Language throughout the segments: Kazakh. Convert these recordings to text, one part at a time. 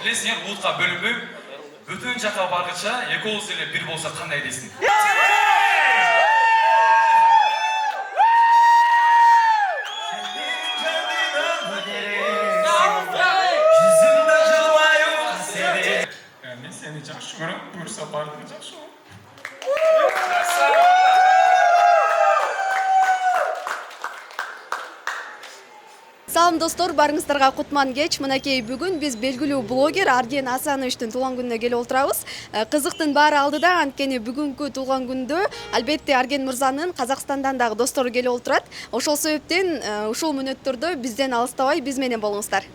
Білесің, ұлтқа бөлінбеу, бүтін жаққа барғыча, екеуіміз еле бір болса қандай дейсің? Мен сені жақсы көремін, бұйырса барлығы жақсы бол. Салам достор, барыңыздарга кутман кеч. Мынакей бүгүн биз белгилүү блогер Арген Асановичтин туулган күнүнө келип отурабыз. Кызыктын баары алдыда, анткени бүгүнкү туулган күндө албетте Арген мырзанын Казакстандан дагы достору келип отурат. Ошол себептен ушул мүнөттөрдө бизден алыстабай биз менен болуңуздар.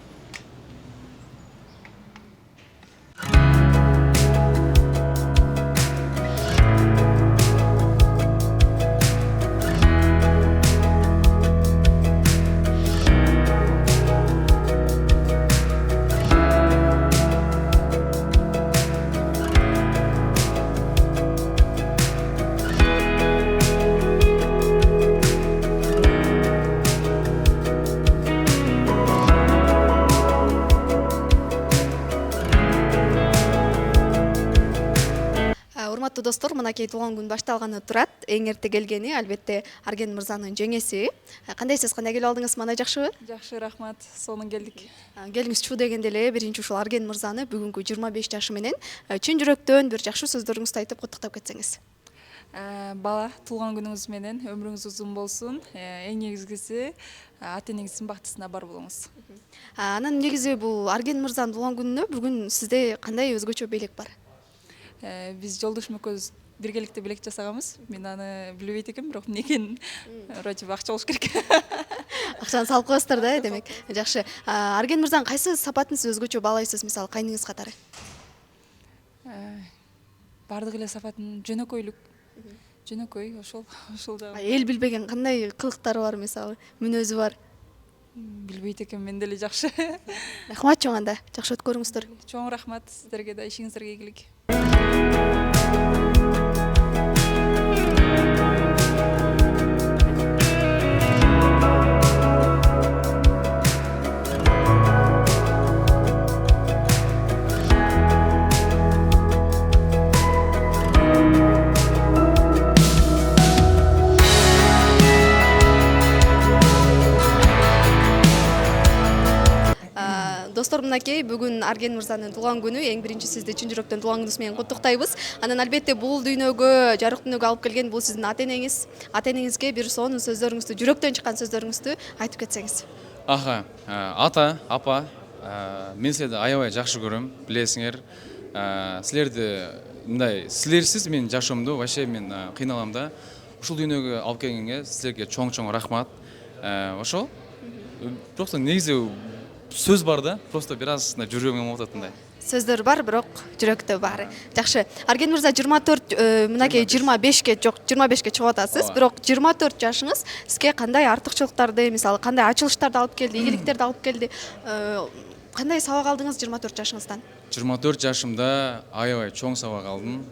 Урматтуу достор, мынакей туулган күн башталганы турат. Эң эрте келгени албетте Арген мырзанын жеңеси. Кандайсыз, кандай келип алдыңыз? Мана жакшыбы? Жакшы, рахмат. Сонун келдик. Келиңиз чуу дегенде эле биринчи ушул Арген мырзаны бүгүнкү 25 жашы менен чын жүрөктөн бир жакшы сөздөрүңүздү айтып куттуктап кетсеңиз. Бала, туулган күнүңүз менен өмүрүңүз узун болсун. Эң негизгиси ата энеңиздин бактысына бар болуңуз. Анан негизи бул Арген мырзанын туулган күнүнө бүгүн сизде кандай өзгөчө белек бар? Биз жолдошум экөөбүз биргеликте белек жасаганбыз. Мен аны билбейт экенмин, бирок эмне экенин вроде акча болуш керек. Акчаны салып коесуздар да, демек. Жакшы. Арген мырзанын кайсы сапатын сиз өзгөчө баалайсыз, мисалы кайныңыз катары? Бардык эле сапатын жөнөкөйлүк. Жөнөкөй, ошол да. Эл билбеген кандай кылыктары бар, мисалы, мүнөзү бар? Билбейт экен, мен деле жакшы. Рахмат чоң анда. Жакшы өткөрүңүздөр. Чоң рахмат сиздерге да, ишиңиздерге ийгилик. Достор, мынакей бүгүн Арген мырзанын туулган күнү. Эң биринчи сизди чын жүрөктөн туулган күнүңүз менен куттуктайбыз. Анан албетте бул дүйнөгө, жарык дүйнөгө алып келген бул сиздин ата энеңиз. Ата энеңизге бир сонун сөздөрүңүздү, жүрөктөн чыккан сөздөрүңүздү айтып кетсеңиз. Ата, апа, мен силерди аябай жакшы көрөм, билесиңер. Силерди мындай, силерсиз мен жашоомду вообще мен кыйналам да. Ушул дүйнөгө алып келгенге силерге чоң рахмат. Ошол. Просто негизи сөз бар да, просто бир аз жүрөгүм болуп атат. Сөздөр бар, бирок жүрөктө баары. Жакшы. Арген мырза 24, мынакей 25ке чыгып атасыз, бирок 24 жашыңыз сизге кандай артыкчылыктарды, мисалы кандай ачылыштарды алып келди, ийгиликтерди алып келди? Кандай сабак алдыңыз 24 жашыңыздан? 24 жашымда аябай чоң сабак алдым.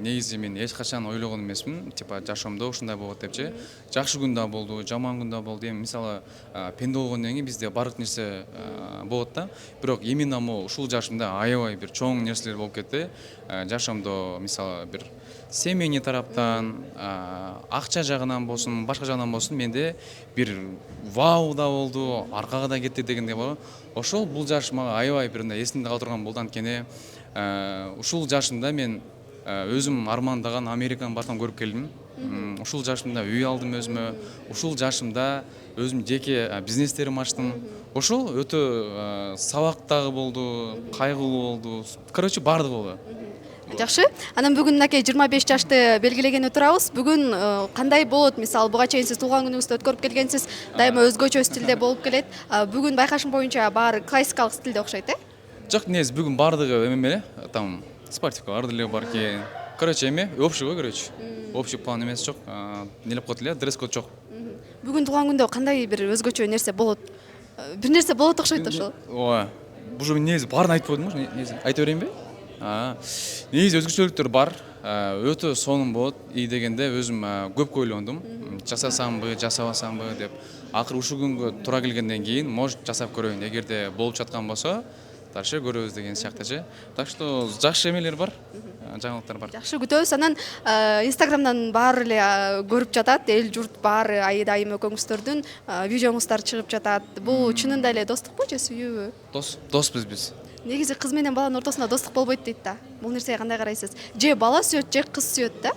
Негизи мен эч качан ойлогон эмесмин, типа жашоомдо ушундай болот депчи. Жакшы күн да болду, жаман күн да болду. Мисалы, пенде болгондон кийин бизде бардык нерсе болот да. Бирок именно ушул жашымда аябай бир чоң нерселер болуп кетти. Жашоомдо мисалы бир семейный тараптан, акча жагынан болсун, башка жагынан болсун, менде бир вау да болду, аркага да кетти дегендей болду. Ошол бул жаш мага аябай бир эсимде кала турган болду, анткени ушул жашымда мен өзүм армандаган Американы бартан көрүп келдим. Ушул жашымда үй алдым өзүмө. Ушул жашымда өзүм жеке бизнестерим ачтым. Ошол өтө сабак дагы болду, кайгылуу болду. Короче, бардыгы болду. Жакшы. Анан бүгүн мынакей 25 жашты белгилеген турабыз. Бүгүн кандай болот? Мисалы, буга чейин сиз туулган күнүңүздү өткөрүп келгенсиз, дайыма өзгөчө стилде болуп келет. Бүгүн байкашым боюнча баары классикалык стилде окшойт, Жок, негизи бүгүн бардыгы эме эле, там спортивка деле бар экен. Короче, эме, общий го, короче. Общий план эмес жок. Нелеп койт эле, дресс-код жок. Бүгүн туулган күндө кандай бир өзгөчө нерсе болот? Бир нерсе болот окшойт ошол. Ооба. Бул жерде негизи баарын айтып койдум, негизи. Айта берейинби? Негизи өзгөчөлүктөр бар. Өтө сонун болот. И дегенде өзүм көп ойлондум. Жасасамбы, жасабасамбы деп. Акыры ушул күнгө туура келгенден кийин, может, жасап көрөйүн. Эгерде болуп жаткан болсо, жаңылыктарчы көрөбүз деген сыяктычы. Так что жакшы эмелер бар, жаңылыктар бар. Жакшы күтөбүз. Анан Instagramдан баары эле көрүп жатат, эл журт баары Аида айым экөөңүздөрдүн видеоңуздар чыгып жатат. Бул чынында эле достукпу же сүйүүбү? Доспуз биз. Негизи кыз менен баланын ортосунда достук болбойт дейт да. Бул нерсеге кандай карайсыз? Же бала сүйөт, же кыз сүйөт да?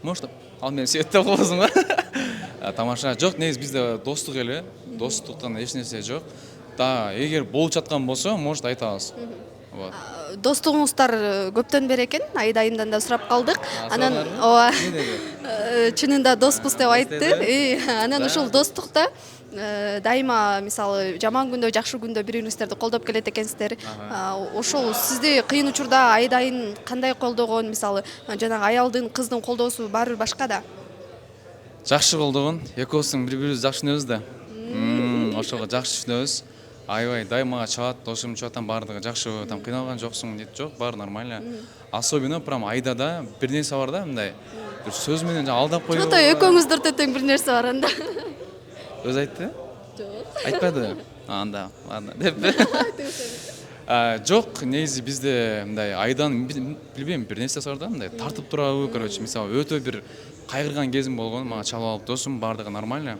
Может, ал мени сүйөт деп коесуң го. Тамаша. Жок, негизи бизде достук эле, достуктан эч нерсе жок. Да, эгер болуп жаткан болсо, может айтабыз. Вот. Достугуңуздар көптөн бери экен, Аида айымдан да сурап калдык. Анан ооба. Чынында доспуз деп айтты. Анан ушул достукта дайыма мисалы жаман күндө, жакшы күндө бири-бириңиздерди колдоп келет экенсиздер. Ошол сизди кыйын учурда Аида айым кандай колдогон, мисалы жанагы аялдын, кыздын колдоосу баары бир башка да. Жакшы колдогон, экөөбүздүн бири-бирибизди жакшы түшүнөбүз да. Ошого жакшы түшүнөбүз. Аябай дайымага чыгат, досум чыгаттан баардыгы жакшы, там кыйналган жоксуң дейт. Жок, баары нормально. Особенно прям Аидада бир нерсе бар да, мындай бир сөз менен алдап коюу. Чото экөөңүздөрдө тең бир нерсе бар анда. Өз айтты? Жок. Айтпады. Анда, ладно. Жок, негизи бизде мындай Айдан билбейм, бир нерсе бар да, мындай тартып турабы, короче, мисалы өтө бир кайгырган кезим болгон, мага чалып алып досум, баардыгы нормально.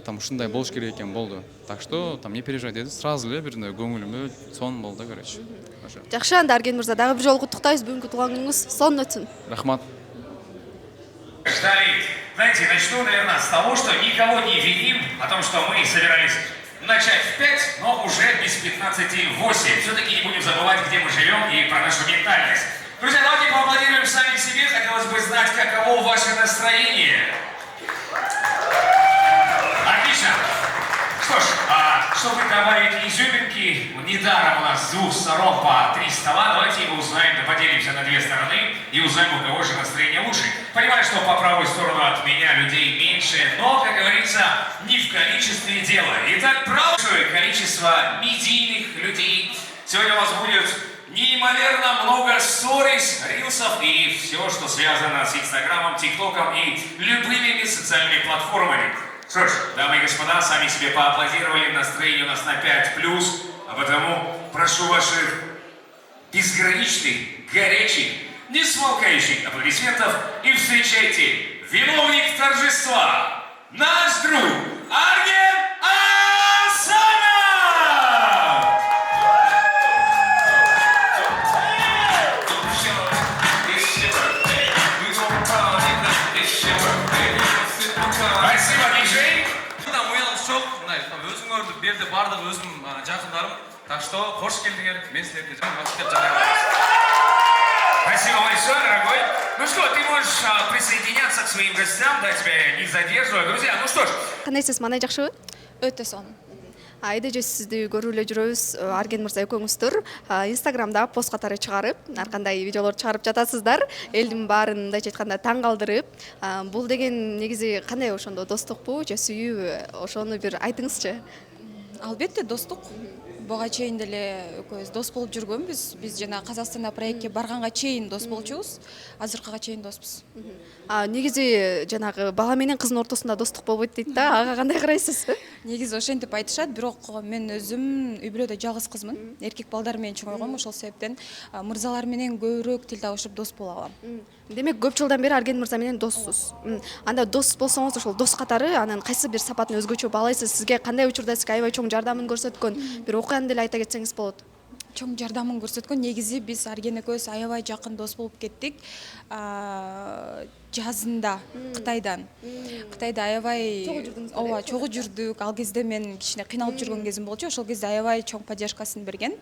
Там ушундай болуш керек экен болду. Так что там не переживай деди, сразу эле бир көңүлүмө сон болду, короче. Жакшы, анда Арген мырза, дагы бир жолу куттуктайбыз, бүгүнкү туулган күнүңүз сонун өтсүн. Рахмат. Ждали. Знаете, начну, наверное, с того, что никого не виним о том, что мы собирались начать в 5, но уже без 15:08. Все-таки не будем забывать, где мы живем и про нашу ментальность. Друзья, давайте поаплодируем сами себе. Хотелось бы знать, каково ваше настроение. Отлично. Что ж, чтобы добавить изюминки, недаром у нас с двух сторон по 3 стола. Давайте узнаем, да поделимся на 2 стороны и узнаем, у кого же настроение лучше. Понимаю, что по правую сторону от меня людей меньше, но, как говорится, не в количестве дело. Итак, правое количество медийных людей. Сегодня у вас будет неимоверно много сторис, рилсов и все, что связано с Инстаграмом, ТикТоком и любыми социальными платформами. Что ж, дамы и господа, сами себе поаплодировали, настроение у нас на 5+, а потому прошу ваших безграничных, горячих, несмолкающих аплодисментов и встречайте виновник торжества, наш друг Арген Асанов! Спасибо, диджей! Өзүңөрдү берди бардык өзүм жакындарым. Так что кош келдиңер. Мен силерге башка деп жарыйбыз. Спасибо большое, дорогой. Ну что, ты можешь присоединяться к своим гостям, да, тебя не задерживаю. Друзья, ну что ж. Кандайсыз, мандай жакшыбы? Өтө сонун. Айда же сизди көрүп эле жүрөбүз. Арген мырза экөөңүздөр Instagramда пост катары чыгарып, ар кандай видеолор чыгарып жатасыздар. Элдин баарын мындайча айтканда таң калтырып. Бул деген негизи кандай ошондо достукпу же сүйүүбү? Ошону бир айтыңызчы. Албетте достук. Буга чейин деле экөөбүз дос болуп жүргөнбүз. Биз жана Казакстанда проектке барганга чейин дос болчубуз. Азыркыга чейин доспуз. Негизи жанагы бала менен кыздын ортосунда достук болбойт дейт да. Ага кандай карайсыз? Негизи ошентип айтышат, бирок мен өзүм үй бүлөдө жалгыз кызмын. Эркек балдар менен чоңойгом, ошол себептен мырзалар менен көбүрөөк тил табышып дос боло алам. Демек көп жылдан бери Арген мырза менен доссуз. Анда дос болсоңуз, ошол дос катары анан кайсы бир сапатын өзгөчө баалайсыз? Сизге кандай учурда сизге аябай чоң жардамын көрсөткөн бир окуяны деле айта кетсеңиз болот. Чоң жардамын көрсөткөн негизи биз Арген экөөбүз аябай жакын дос болуп кеттик. Жазында Кытайда аябай ооба чогуу жүрдүк. Ал кезде мен кичине кыйналып жүргөн кезим болчу. Ошол кезде аябай чоң поддержкасын берген.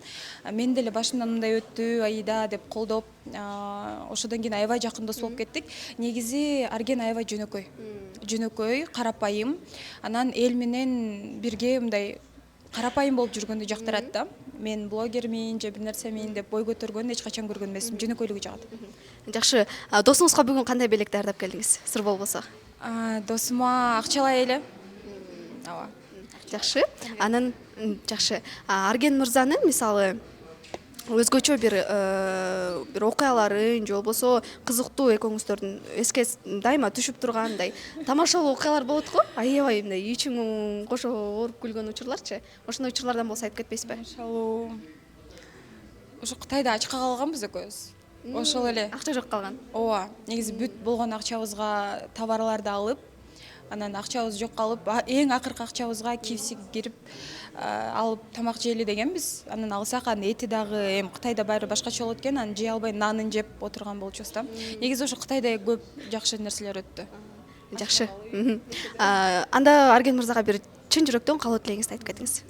Мен деле башымдан мындай өттү, Аида деп колдоп, ошодон кийин аябай жакын дос болуп кеттик. Негизи Арген аябай жөнөкөй, карапайым. Анан эл менен бирге мындай карапайым болуп жүргөндү жактырат да. Мен блогермин же бир нерсемин деп бой көтөргөнү эч качан көргөн эмесмин. Жөнөкөйлүгү жагат. Жакшы. Досуңузга бүгүн кандай белек даярдап келдиңиз? Сыр болбосо. Досума акчалай эле. Ооба. Жакшы. Анан жакшы. Арген мырзанын мисалы өзгөчө бир окуяларын же болбосо кызыктуу экөөңүздөрдүн эске дайыма түшүп тургандай тамашалуу окуялар болот го. Аябай мындай ичиң кошо ооруп күлгөн учурларчы. Ошондой учурлардан болсо айтып кетпейсизби? Тамашалуу. Ошо Кытайда ачка калганбыз экөөбүз. Ошол эле. Акча жок калган. Ооба, негизи бүт болгон акчабызга товарларды алып, анан акчабыз жок калып, эң акыркы акчабызга KFC кирип алып тамак жейли дегенбиз. Анан алсак, анан эти дагы эми Кытайда баары башкача болот экен, анан жей албай нанын жеп отурган болчубуз да. Негизи ошо Кытайда көп жакшы нерселер өттү. Жакшы. Анда Арген мырзага бир чын жүрөктөн каалоо тилегиңизди айтып кетиңиз.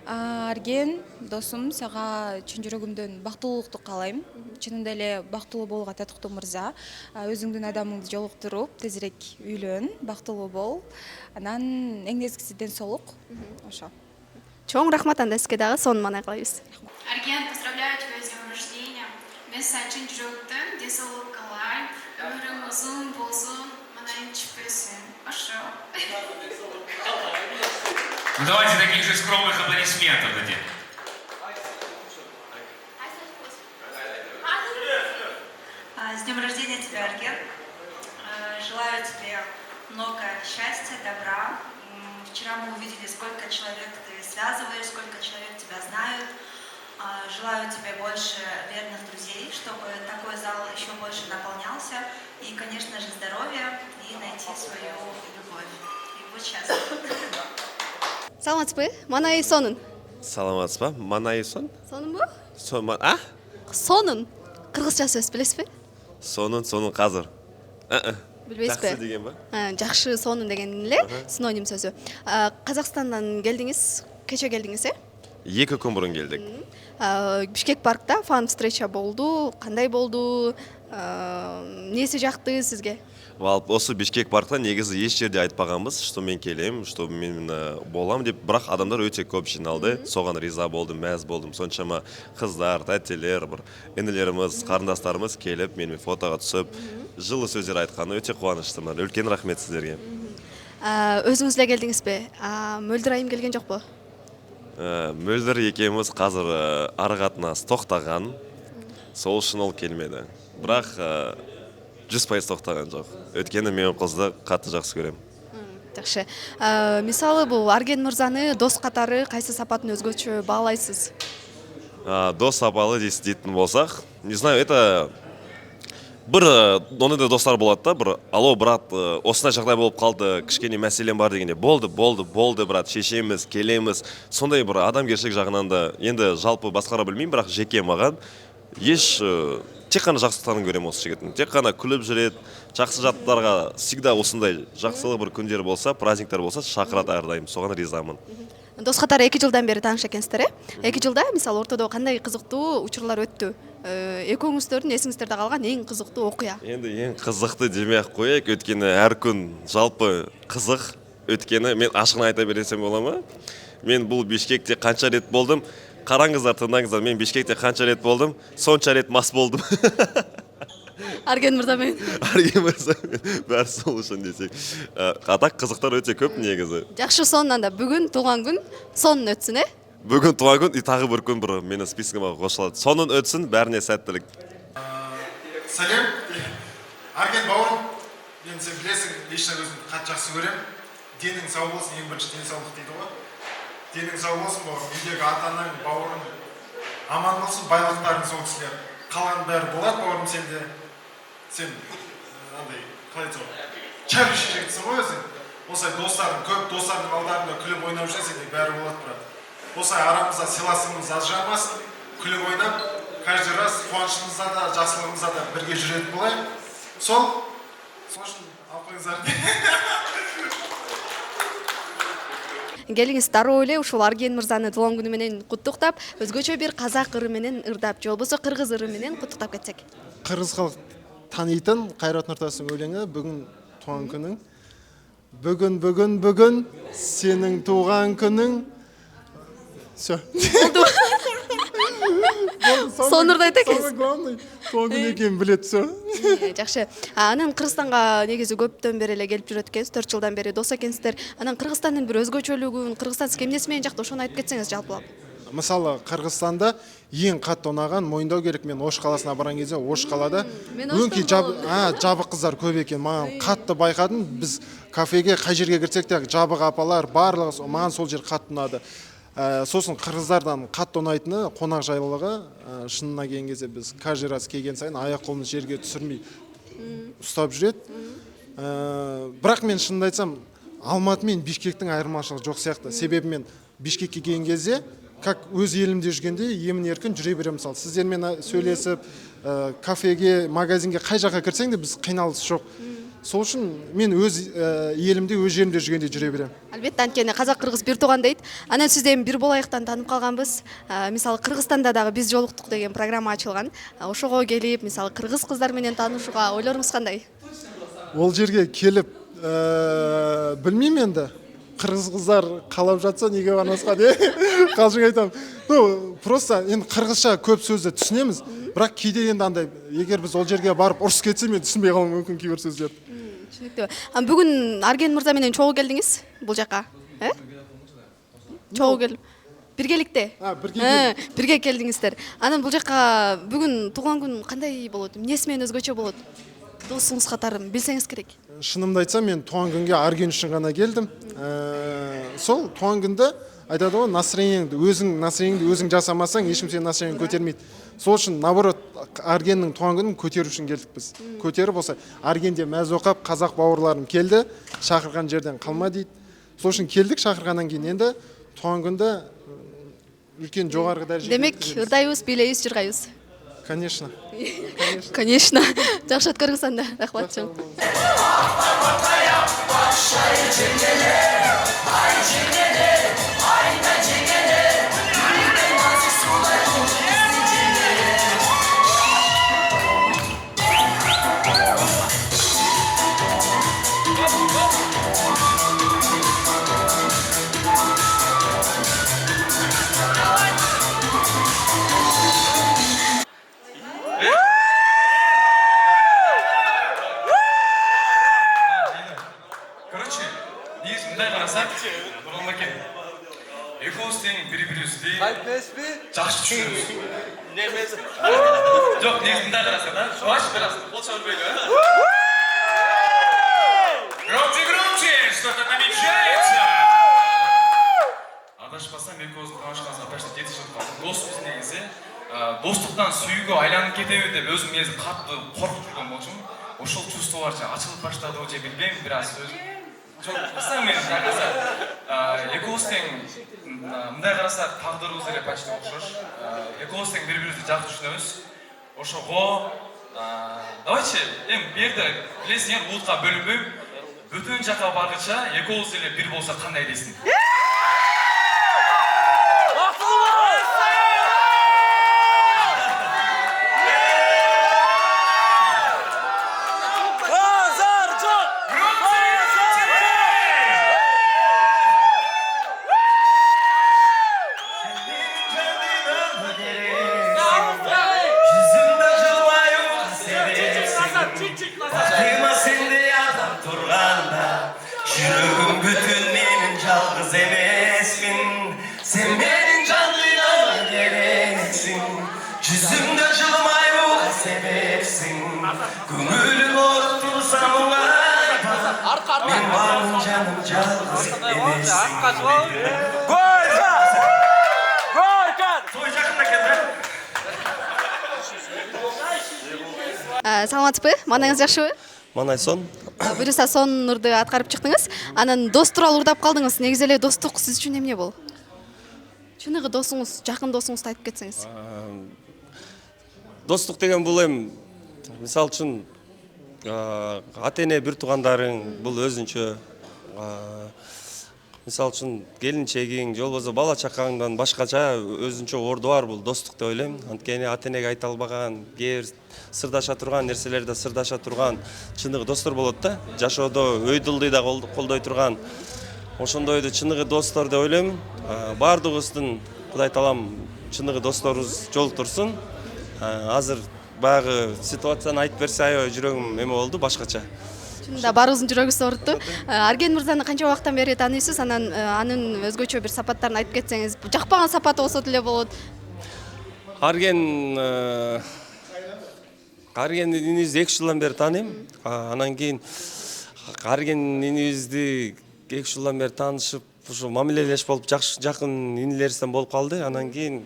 Арген досум, сага чын жүрөгүмдөн бактылуулукту каалайм. Чынында эле бактылуу болууга татыктуу мырза. Өзүңдүн адамыңды жолуктуруп, тезирээк үйлөн, бактылуу бол. Анан эң нечкиси ден соолук. Ошо. Чоң рахмат анда сизге дагы сонун маанай кылабыз. Арген, поздравляю тебя с днем рождения. Мен сага чын жүрөктөн денсаулык каалайм. Өмүрүң узун болсун, мындай чипесин. Ошо. Ну давайте таких же скромных аплодисментов дадим. С днем рождения тебя, Арген. Желаю тебе много счастья, добра. Вчера мы увидели, сколько человек ты связываешь, сколько человек тебя знают. Желаю тебе больше верных друзей, чтобы такой зал еще больше наполнялся. И, конечно же, здоровья и найти свою любовь. И будь счастлив. Саламатсызбы? Манайы сонун. Саламатсызбы? Манайы сон? Сонунбу? Сонун. Кыргызча сөз билесизби? Сонун казыр. Билбейсизби? Жакшы деген ба? Жакшы, сонун деген эле синоним сөзү. Казакстандан келдиңиз, кече келдиңиз, э? 2 күн мурун келдик. Бишкек паркта фан встреча болду. Кандай болду? Неси жакты сизге? Осы Бишкек паркта негизи эч жерде айтпаганбыз, что мен келем, что мен болам деп, бирок адамдар өтө көп жиналды. Соган риза болдум, мәз болдум. Сончама кыздар, тәтелер, бир энелерimiz, карындастарыбыз келип, менин фотого түсүп, жылы сөздөр айтканы өтө кубанычтымын. Үлкен рахмет сиздерге. Өзүңүз эле келдиңизби? Мөлдүр айым келген жокпу? Мөлдүр экөөбүз казыр ара катнаш токтогон. Сол үчүн ол келмеди. Бирок 100% токтогон жок. Өткөнү мен кызды катты жакшы көрөм. Жакшы. Мисалы бул Арген мырзаны дос катары кайсы сапатын өзгөчө баалайсыз? Дос сапалы дейтин болсак, не знаю, это бир ондой достор болот да, бир алло брат, осындай жагдай болуп калды, кичкене маселем бар дегенде, болду брат, шешемиз, келемиз. Сондай бир адамгерчилик жагынан да энди жалпы башкара билбейм, бирок жеке мага еш тек қана жақсылықтарын көрем осы жігіттің. Тек қана күліп жүреді, жақсы жаттарға всегда осындай жақсылық бір күндер болса, праздниктер болса, шақырады әрдайым. Соған ризамын. Дос катары 2 жылдан бери тааныш экенсиздер, э? 2 жылда мисалы ортодо кандай кызыктуу учурлар өттү? Экөөңүздөрдүн эсиңиздерде калган эң кызыктуу окуя? Енді ең қызықты демей-ақ қояйық, өткені әр күн жалпы қызық. Өткені мен ашығын айта берсем бола ма? Мен бұл Бишкекте қанша рет болдым? Қараңыздар, тыңдаңыздар, мен Бишкекте қанша рет болдым? Сонша рет мас болдым. Арген мырзамен. Арген мырзамен. Бәрі сол үшін десек. Атақ қызықтар өте көп негізі. Жакшы, сонунанда бүгүн туулган күн сонун өтсүн, э? Бүгін туған күн, тағы бір күн бір менің спискіме қосылады. Сонун өтсін, бәріне сәттілік. Сәлем. Арген бауырым, мен сен білесің, лично өзім қатты жақсы көрем. Денің сау болсын, ең бірінші денсаулық дейді ғой. Денің сау болсын, бауырым. Үйдегі ата-анаң, бауырым аман болсын, байлықтарың сол кісілер. Қалған бәрі болады, бауырым, сенде. Сен андай қалай айтсам, чай ішіп жегітсің ғой өзің. Осылай достарың көп, достардың алдарында күліп ойнап жүрсең, сенде бәрі болады, брат. Осылай арамызда сыйласымыз ажырамасын, күліп ойнап, каждый раз қуанышымызда да, жақсылығымызда да бірге жүретін болайық. Сол үшін алып қойыңыздар. Келиңиз, дароо эле ушул Арген мырзаны туулган күнү менен куттуктап, өзгөчө бир казак ыры менен ырдап, же болбосо кыргыз ыры менен куттуктап кетсек. Қырғыз халық танитын Қайрат Нұртастың өлеңі бүгін туған күнің. Бүгін сенің туған күнің. Все. Сонурда айта экенсиз. Самый главный туған күн екенін білет, все. Жакшы. Анан Кыргызстанга негизи көптөн бери эле келип жүрөт экенсиз, 4 жылдан бери дос экенсиздер. Анан Кыргызстандын бир өзгөчөлүгүн, Кыргызстан сизге эмнеси менен жакты, ошону айтып кетсеңиз жалпылап. Мысалы, Қырғызстанда ең қатты ұнаған, мойындау керек, мен Ош қаласына барған кезде, Ош қалада өңкей жабық қыздар көп екен. Маған қатты байқадым, біз кафеге қай жерге кірсек те жабық апалар барлығы, маған сол жер қатты ұнады. Сосын қырғыздардан қатты ұнайтыны қонақ жайлылығы. Шынына келген кезде біз каждый раз келген сайын аяқ қолын жерге түсірмей ұстап жүреді. Бірақ мен шынымды айтсам, Алматы мен Бишкектің айырмашылығы жоқ сияқты. Себебі мен Бишкекке келген кезде, как өз елімде жүргенде емін еркін жүре беремін. Мысалы, сіздермен сөйлесіп, кафеге, магазинге қай жаққа кірсең де біз қиналыс жоқ. Сол үшін мен өз елімде, өз жерімде жүргенде жүре беремін. Әлбетте, анткени қазақ қырғыз бір туған дейді. Анан сізден бір болайықтан танып қалғанбыз. Мысалы, Қырғызстанда дағы біз жолықтық деген программа açылған. Ошоға келіп, мысалы, қырғыз қыздар менен танышуға ойларыңыз қандай? Ол жерге келіп, білмеймін енді. Қырғыз қыздар қалап жатса неге бармасқа де қалжың айтамын. Просто енді қырғызша көп сөзді түсінеміз, бірақ кейде енді андай, егер біз ол жерге барып ұрыс кетсе, мен түсінбей қалуым мүмкін кейбір сөздерді. Түсінікті. Бүгін Арген мырза менен чогуу келдиңиз бул жака? Чогуу келип биргеликте? Бирге келдиңиздер. Анан бул жака бүгүн туулган күн кандай болот? Эмнеси менен өзгөчө болот? Досуңуз катары билсеңиз керек. Шынымды айтсам, мен туған күнге Арген үшін ғана келдім. Сол туған күнді айтады ғой, настроениеңді өзің жасамасаң, ешкім сенің настроениеңді көтермейді. Сол үшін, наоборот, Аргеннің туған күнін көтеру үшін келдік біз. Көтеріп болса, Аргенде мәз оқап, қазақ бауырларым келді, шақырған жерден қалма дейді. Сол үшін келдік, шақырғаннан кейін енді туған күнді үлкен жоғарғы дәрежеде. Демек, ырдайбыз, бийлейбиз, жыргайбыз. Конечно. Конечно. Жакшы Кыргызстанда. Рахмат чоң. Жақсы түсінеміз. Немесі? Жоқ, негізінде қараса да. Шуаш біраз, қол шабырбайды. Громче, что-то намечается. Адашпасам, екеуіміздің қауышқанымызға почти 7 жыл қалды. Доспыз негізі. Достықтан сүйүүгө айланып кетеби деп өзім негізі қатты қорқып жүрген болчумун. Ошол чувстволор ачылып баштады же билбейм, бираз Саң мен экоустен мындай карасак тагдырыбыз эле почти окшош. Экоустен бири-бирибизди жакшы түшүнөбүз. Ошого давайте эми бу жерде билесиңер улутка бөлүнбөй бүтүн жака баргыча экоуз эле бир болсо кандай дейсиң? Саламатсызбы? Маңайыңыз жакшыбы? Маңай сон. Буюрса сонурду аткарып чыктыңыз. Анан дос тууралуу урдап калдыңыз. Негизи эле достук сиз үчүн эмне болду? Чыныгы досуңуз, жакын досуңузду айтып кетсеңиз. Достук деген бул эми мисалы үчүн ата-эне бир туугандарың бул өзүнчө. Мисалы үчүн келинчегиң, же болбосо бала чакаңдан башкача өзүнчө орду бар бул достук деп ойлойм. Анткени ата-энеге айта албаган, кээ бир сырдаша турган нерселерде сырдаша турган чыныгы достор болот да. Жашоодо үй дылдыйда колдой турган ошондойду чыныгы достор деп ойлойм. Баардыгыбыздын Кудай таалам чыныгы досторубуз жолуктурсун. Азыр баягы ситуацияны айтып берсе аябай жүрөгүм эме болду, башкача. Чынында баарыбыздын жүрөгүбүз оорутtu. Арген мырзаны канча убакыттан бери тааныйсыз? Анан анын өзгөчө бир сапаттарын айтып кетсеңиз, жакпаган сапаты болсо деле болот. Арген инибизди 2 жылдан бери тааныйм. Анан кийин Арген инибизди 2 жылдан бери таанышып, ушу мамилелеш болуп жакын инилерибизден болуп калды. Анан кийин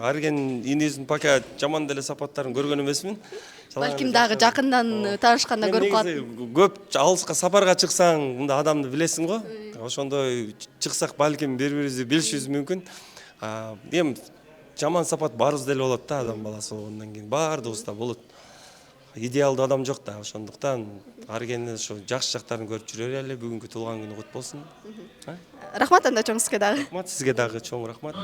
Арген инисин пока жаман деле сапаттарын көргөн эмесмин. Балким дагы жакындан таанышканда көрүп калат. Көп алыска сапарга чыксаң, мында адамды билесиң го. Ошондой чыксак балким бири-бирибизди билишибиз мүмкүн. Эми жаман сапат баарыбыз деле болот да, адам баласы болгондон кийин баардыгыбызда болот. Идеалдуу адам жок да, ошондуктан Аргендин ошо жакшы жактарын көрүп жүрө берели. Бүгүнкү туулган күнү кут болсун. Рахмат анда чоң сизге дагы. Рахмат сизге дагы чоң рахмат.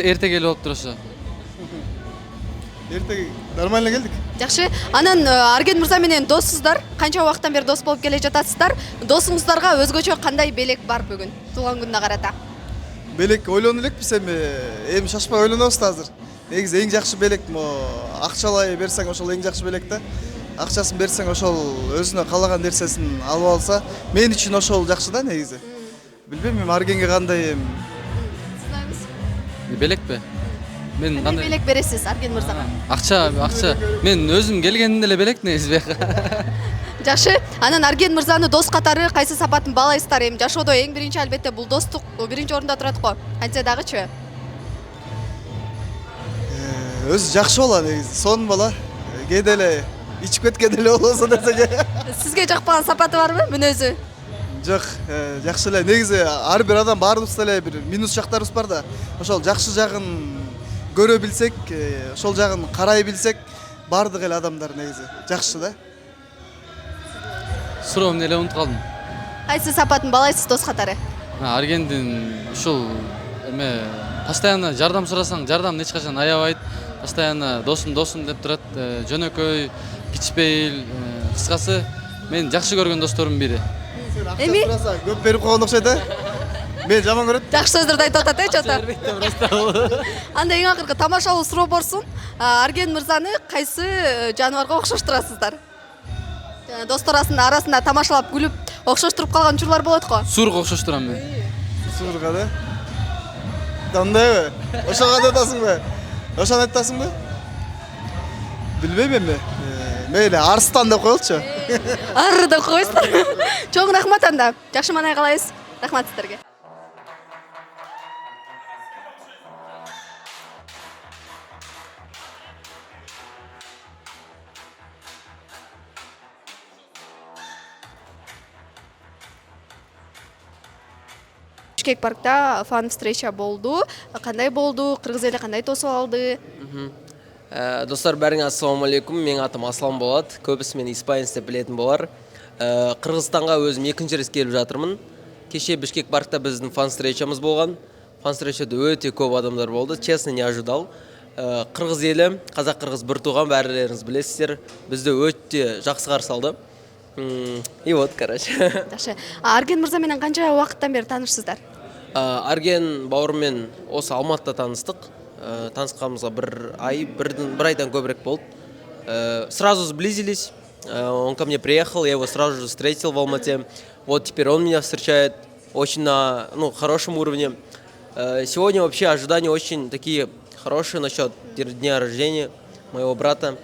Эрте келип болуптур ошо. Эрте нормально келдик. Жакшы. Анан Арген мырза менен доссуздар. Канча убакыттан бери дос болуп келе жатасыздар? Досуңуздарга өзгөчө кандай белек бар бүгүн туулган күнүнө карата? Белек ойлону элекпиз эми шашпай ойлонобуз да азыр. Негизи эң жакшы белек акчалай берсең ошол эң жакшы белек да. Акчасын берсең ошол өзүнө каалаган нерсесин алып алса, мен үчүн ошол жакшы да негизи. Билбейм эми Аргенге кандай Белекпи? Мен кандай белек бересиз Арген мырзага? Акча. Мен өзүм келгенде эле белек негизи бияка. Жакшы. Анан Арген мырзаны дос катары кайсы сапатын баалайсыздар? Эми жашоодо эң биринчи албетте бул достук биринчи орунда турат го. Кантсе дагычы? өзү жакшы бала негизи, сонун бала. Кээде эле ичип кеткен эле болсо десе. Сизге жакпаган сапаты барбы мүнөзү? Жок, жакшы эле. Негизи ар бир адам баарыбызда эле бир минус жактарыбыз бар да. Ошол жакшы жагын көрө билсек, ошол жагын карай билсек, баардык эле адамдар негизи жакшы да. Суроомду эле унутуп калдым. Кайсы сапатын баалайсыз дос катары? Аргендин ушул постоянно жардам сурасаң, жардам эч качан аябайт. Постоянно досум деп турат, жөнөкөй, кичпейил, кыскасы мен жакшы көргөн досторумдун бири. Эми көп берип койгон окшойт да. Мен жаман көрөт. Жакшы сөздөрдү айтып атат чота. Анда эң акыркы тамашалуу суроо болсун. Арген мырзаны кайсы жаныбарга окшоштурасыздар? Достор арасында тамашалап күлүп окшоштуруп калган учурлар болот го. Сурга окшоштурам мен. Сурга да. Кандайбы? Ошого да атасыңбы? Ошону айтасыңбы? Билбейм эми. Мейли Арстан деп коелучу. Ар деп койсуздар. Чоң рахмат анда. Жакшы маанай каалайбыз. Рахмат сиздерге. Бишкек паркта фан встреча болду. Кандай болду? Кыргыз эли кандай тосуп алды? Достар, бәріңе ассаламу алейкум. Менің атым Аслан болады. Көбісі мен испанец деп білетін болар. Қырғызстанға өзім екінші рет келіп жатырмын. Кеше Бишкек паркта біздің фан встречамыз болған. Фан встречада өте көп адамдар болды. Честно, не ожидал. Қырғыз елі, қазақ-қырғыз бір туған, бәрілеріңіз білесіздер. Бізді өте жақсы қарсы алды. И вот, короче. Жақсы. Арген мырза менен қанша уақыттан бері танышсыздар? Арген бауырмен осы Алматыда таныстық. Танысқанымызға бір айдан көбірек болды. Сразу сблизились. Он ко мне приехал, я его сразу же встретил в Алмате. Вот теперь он меня встречает очень на хорошем уровне. Сегодня вообще ожидания очень такие хорошие насчет дня рождения моего брата.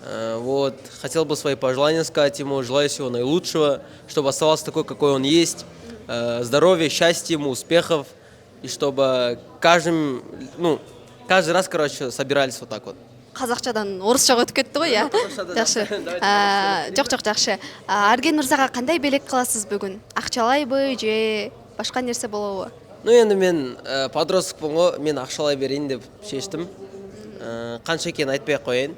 Вот. Хотел бы свои пожелания сказать ему. Желаю всего наилучшего, чтобы оставался такой, какой он есть. Здоровья, счастья ему, успехов. И чтобы каждый раз, короче, собирались вот так вот. Казакчадан орусчага өтүп кетти го, я. Жакшы. Жок, жакшы. Арген мырзага кандай белек кыласыз бүгүн? Акчалайбы же башка нерсе болобу? Енді мен подросткпын ғой, мен ақшалай берейін деп шештім. Қанша екенін айтпай ақ қояйын.